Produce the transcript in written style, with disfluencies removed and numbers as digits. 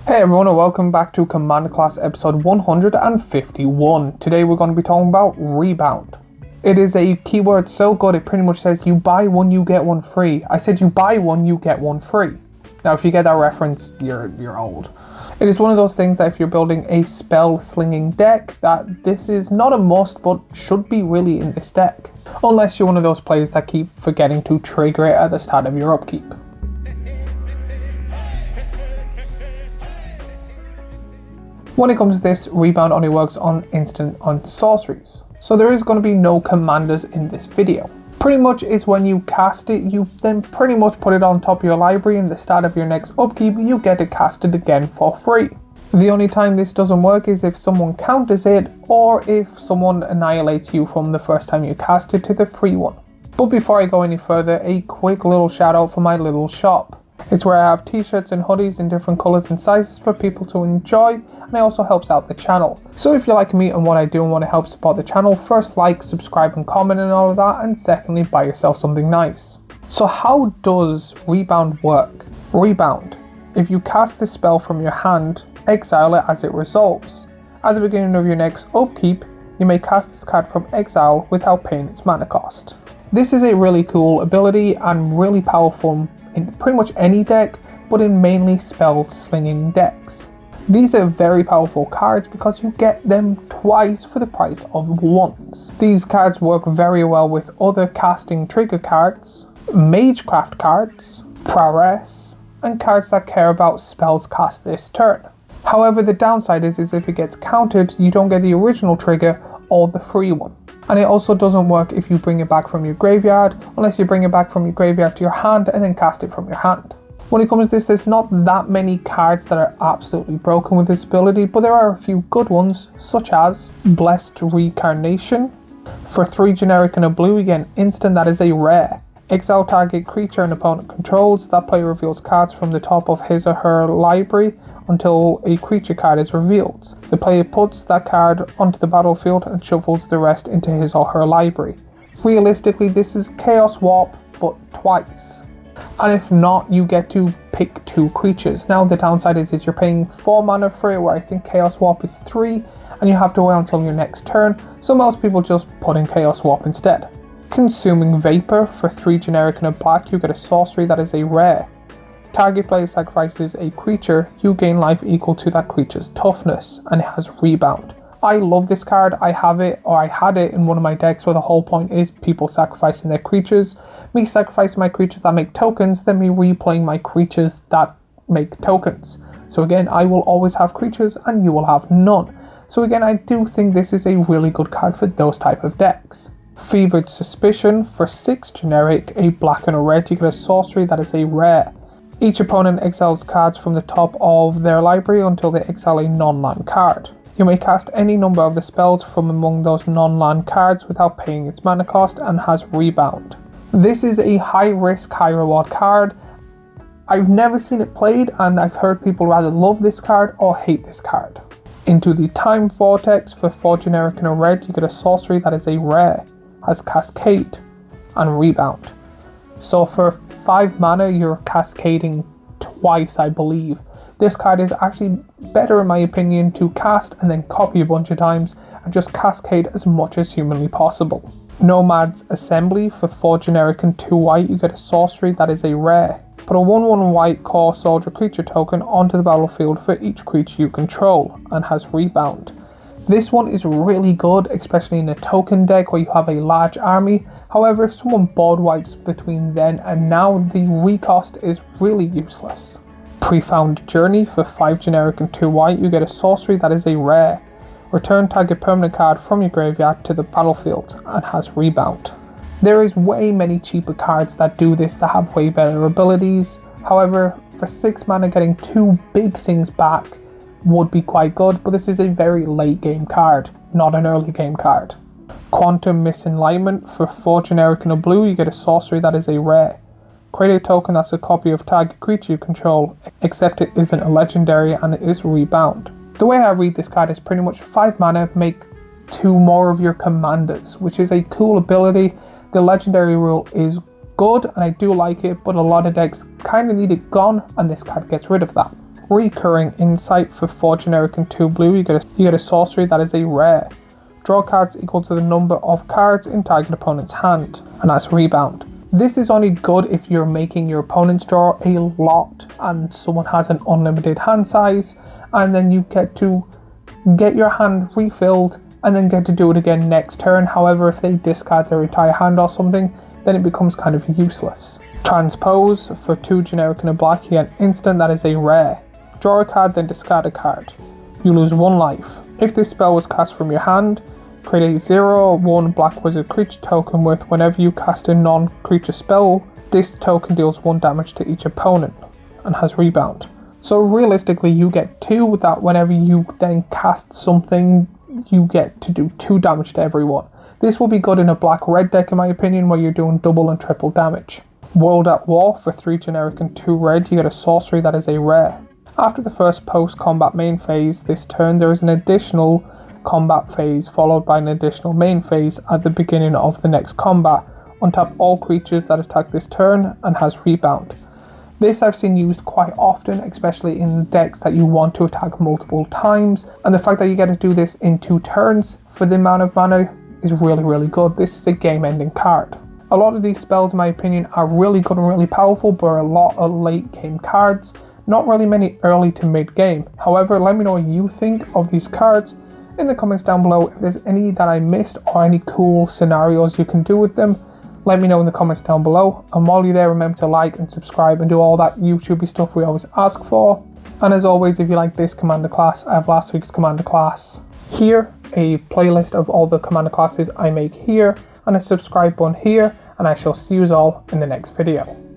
Hey everyone, and welcome back to Commander Class episode 151. Today we're going to be talking about Rebound. It is a keyword so good it pretty much says you buy one you get one free. I said you buy one you get one free. Now if you get that reference, you're old. It is one of those things that if you're building a spell slinging deck, that this is not a must but should be really in this deck. Unless you're one of those players that keep forgetting to trigger it at the start of your upkeep. When it comes to this, Rebound only works on instant on sorceries. So there is going to be no commanders in this video. Pretty much it's when you cast it, you then pretty much put it on top of your library and the start of your next upkeep, you get to cast it again for free. The only time this doesn't work is if someone counters it or if someone annihilates you from the first time you cast it to the free one. But before I go any further, a quick little shout out for my little shop. It's where I have t-shirts and hoodies in different colours and sizes for people to enjoy, and it also helps out the channel. So if you like me and what I do and want to help support the channel, first like, subscribe and comment and all of that, and secondly buy yourself something nice. So how does Rebound work? Rebound. If you cast this spell from your hand, exile it as it resolves. At the beginning of your next upkeep, you may cast this card from exile without paying its mana cost. This is a really cool ability and really powerful in pretty much any deck, but in mainly spell slinging decks. These are very powerful cards because you get them twice for the price of once. These cards work very well with other casting trigger cards, magecraft cards, prowess, and cards that care about spells cast this turn. However, the downside is if it gets countered, you don't get the original trigger or the free one. And it also doesn't work if you bring it back from your graveyard, unless you bring it back from your graveyard to your hand and then cast it from your hand. When it comes to this, there's not that many cards that are absolutely broken with this ability, but there are a few good ones, such as Blessed Reincarnation. For 3 generic and a blue, you get an instant that is a rare. Exile target creature an opponent controls. That player reveals cards from the top of his or her library until a creature card is revealed. The player puts that card onto the battlefield and shuffles the rest into his or her library. Realistically, this is Chaos Warp, but twice. And if not, you get to pick 2 creatures. Now the downside is you're paying 4 mana for it, where I think Chaos Warp is 3, and you have to wait until your next turn, so most people just put in Chaos Warp instead. Consuming Vapor. For 3 generic and a black, you get a sorcery that is a rare. Target player sacrifices a creature, you gain life equal to that creature's toughness, and it has Rebound. I love this card. I have it, or I had it in one of my decks where the whole point is people sacrificing their creatures, me sacrificing my creatures that make tokens, then me replaying my creatures that make tokens. So again, I will always have creatures and you will have none. So again, I do think this is a really good card for those type of decks. Fevered Suspicion. For 6 generic, a black and a red, you get a sorcery that is a rare. Each opponent exiles cards from the top of their library until they exile a non-land card. You may cast any number of the spells from among those non-land cards without paying its mana cost and has Rebound. This is a high risk, high reward card. I've never seen it played and I've heard people rather love this card or hate this card. Into the Time Vortex. For 4 generic and a red, you get a sorcery that is a rare, has Cascade and Rebound. So for 5 mana, you're cascading twice, I believe. This card is actually better in my opinion to cast and then copy a bunch of times and just cascade as much as humanly possible. Nomad's Assembly. For 4 generic and 2 white, you get a sorcery that is a rare. Put a 1/1 white core soldier creature token onto the battlefield for each creature you control and has Rebound. This one is really good, especially in a token deck where you have a large army. However, if someone board wipes between then and now, the recost is really useless. Profound Journey. For 5 generic and 2 white, you get a sorcery that is a rare. Return target permanent card from your graveyard to the battlefield and has Rebound. There is way many cheaper cards that do this that have way better abilities. However, for 6 mana, getting 2 big things back would be quite good, but this is a very late game card, not an early game card. Quantum Misenlightenment. For 4 generic and a blue, you get a sorcery that is a rare. Create a token that's a copy of target creature you control, except it isn't a legendary and it is Rebound. The way I read this card is pretty much 5 mana, make 2 more of your commanders, which is a cool ability. The legendary rule is good and I do like it, but a lot of decks kind of need it gone and this card gets rid of that. Recurring Insight for 4 generic and 2 blue. You get a sorcery that is a rare. Draw cards equal to the number of cards in target opponent's hand, and that's Rebound. This is only good if you're making your opponents draw a lot and someone has an unlimited hand size, and then you get to get your hand refilled and then get to do it again next turn. However, if they discard their entire hand or something, then it becomes kind of useless. Transpose for 2 generic and a black. You get an instant that is a rare. Draw a card, then discard a card. You lose 1 life. If this spell was cast from your hand, create a 0/1 black wizard creature token with whenever you cast a non-creature spell, this token deals 1 damage to each opponent and has Rebound. So realistically, you get 2 that whenever you then cast something, you get to do 2 damage to everyone. This will be good in a black-red deck in my opinion, where you're doing double and triple damage. World at War for 3 generic and 2 red. You get a sorcery that is a rare. After the first post-combat main phase this turn, there is an additional combat phase followed by an additional main phase at the beginning of the next combat. Untap all creatures that attack this turn and has Rebound. This I've seen used quite often, especially in decks that you want to attack multiple times, and the fact that you get to do this in 2 turns for the amount of mana is really good. This is a game-ending card. A lot of these spells in my opinion are really good and really powerful, but are a lot of late game cards, not really many early to mid game. However, let me know what you think of these cards in the comments down below. If there's any that I missed or any cool scenarios you can do with them, let me know in the comments down below. And while you're there, remember to like and subscribe and do all that YouTubey stuff we always ask for. And as always, if you like this commander class, I have last week's commander class here, a playlist of all the commander classes I make here, and a subscribe button here, and I shall see you all in the next video.